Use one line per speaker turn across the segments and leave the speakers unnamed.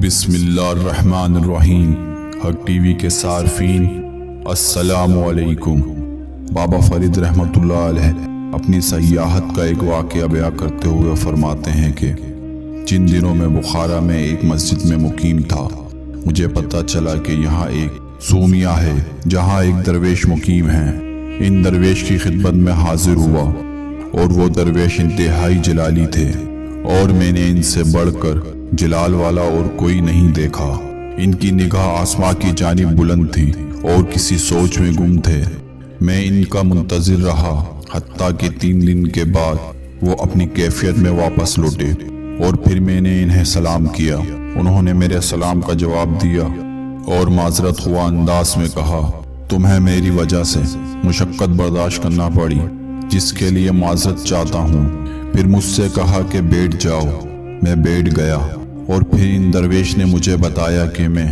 بسم اللہ الرحمن الرحیم۔ حق ٹی وی کے صارفین السلام علیکم۔ بابا فرید رحمۃ اللہ علیہ اپنی سیاحت کا ایک واقعہ بیان کرتے ہوئے فرماتے ہیں کہ جن دنوں میں بخارا میں ایک مسجد میں مقیم تھا، مجھے پتہ چلا کہ یہاں ایک صومعہ ہے جہاں ایک درویش مقیم ہیں۔ ان درویش کی خدمت میں حاضر ہوا اور وہ درویش انتہائی جلالی تھے اور میں نے ان سے بڑھ کر جلال والا اور کوئی نہیں دیکھا۔ ان کی نگاہ آسمان کی جانب بلند تھی اور کسی سوچ میں گم تھے۔ میں ان کا منتظر رہا حتیٰ کہ 3 دن کے بعد وہ اپنی کیفیت میں واپس لوٹے اور پھر میں نے انہیں سلام کیا۔ انہوں نے میرے سلام کا جواب دیا اور معذرت خواہ انداز میں کہا، تمہیں میری وجہ سے مشقت برداشت کرنا پڑی، جس کے لیے معذرت چاہتا ہوں۔ پھر مجھ سے کہا کہ بیٹھ جاؤ۔ میں بیٹھ گیا اور پھر ان درویش نے مجھے بتایا کہ میں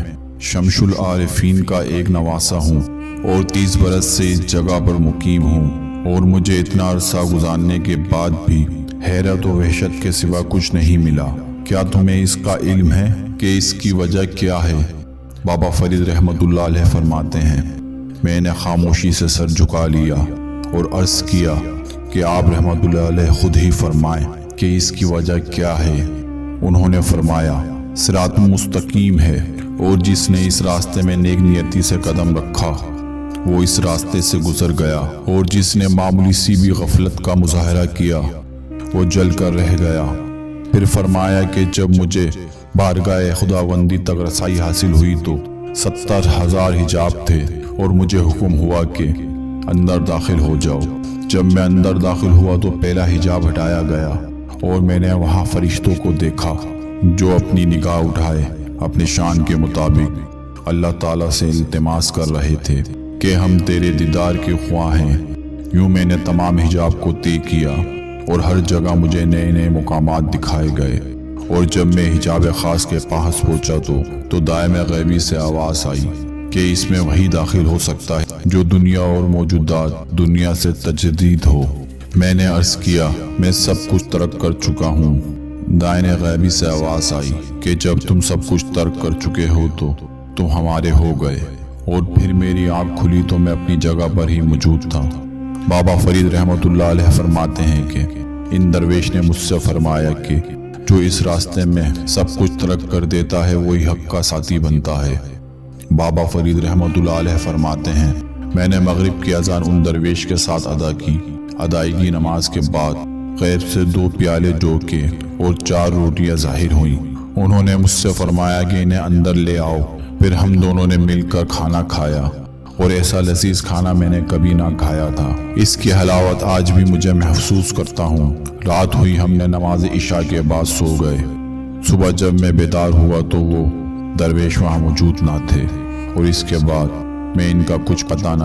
شمس العارفین کا ایک نواسہ ہوں اور 30 برس سے اس جگہ پر مقیم ہوں، اور مجھے اتنا عرصہ گزارنے کے بعد بھی حیرت و وحشت کے سوا کچھ نہیں ملا۔ کیا تمہیں اس کا علم ہے کہ اس کی وجہ کیا ہے؟ بابا فرید رحمۃ اللہ علیہ فرماتے ہیں، میں نے خاموشی سے سر جھکا لیا اور عرض کیا کہ آپ رحمۃ اللہ علیہ خود ہی فرمائیں کہ اس کی وجہ کیا ہے۔ انہوں نے فرمایا، صراط مستقیم ہے، اور جس نے اس راستے میں نیک نیتی سے قدم رکھا وہ اس راستے سے گزر گیا، اور جس نے معمولی سی بھی غفلت کا مظاہرہ کیا وہ جل کر رہ گیا۔ پھر فرمایا کہ جب مجھے بارگاہ خداوندی تک رسائی حاصل ہوئی تو 70,000 حجاب تھے اور مجھے حکم ہوا کہ اندر داخل ہو جاؤ۔ جب میں اندر داخل ہوا تو پہلا حجاب ہٹایا گیا اور میں نے وہاں فرشتوں کو دیکھا جو اپنی نگاہ اٹھائے اپنے شان کے مطابق اللہ تعالیٰ سے التماس کر رہے تھے کہ ہم تیرے دیدار کے خواہ ہیں۔ یوں میں نے تمام حجاب کو طے کیا اور ہر جگہ مجھے نئے نئے مقامات دکھائے گئے، اور جب میں حجاب خاص کے پاس پہنچا تو دائم غیبی سے آواز آئی کہ اس میں وہی داخل ہو سکتا ہے جو دنیا اور موجودات دنیا سے تجدید ہو۔ میں نے عرض کیا، میں سب کچھ ترک کر چکا ہوں۔ دائن غیبی سے آواز آئی کہ جب تم سب کچھ ترک کر چکے ہو تو تم ہمارے ہو گئے، اور پھر میری آنکھ کھلی تو میں اپنی جگہ پر ہی موجود تھا۔ بابا فرید رحمۃ اللہ علیہ فرماتے ہیں کہ ان درویش نے مجھ سے فرمایا کہ جو اس راستے میں سب کچھ ترک کر دیتا ہے وہی حق کا ساتھی بنتا ہے۔ بابا فرید رحمۃ اللہ علیہ فرماتے ہیں، میں نے مغرب کی اذان ان درویش کے ساتھ ادا کی۔ ادائیگی نماز کے بعد غیب سے 2 پیالے جو کے اور 4 روٹیاں ظاہر ہوئیں۔ انہوں نے مجھ سے فرمایا کہ انہیں اندر لے آؤ۔ پھر ہم دونوں نے مل کر کھانا کھایا، اور ایسا لذیذ کھانا میں نے کبھی نہ کھایا تھا۔ اس کی حلاوت آج بھی مجھے محسوس کرتا ہوں۔ رات ہوئی، ہم نے نماز عشاء کے بعد سو گئے۔ صبح جب میں بیدار ہوا تو وہ درویش وہاں موجود نہ تھے، اور اس کے بعد میں ان کا کچھ پتہ نہ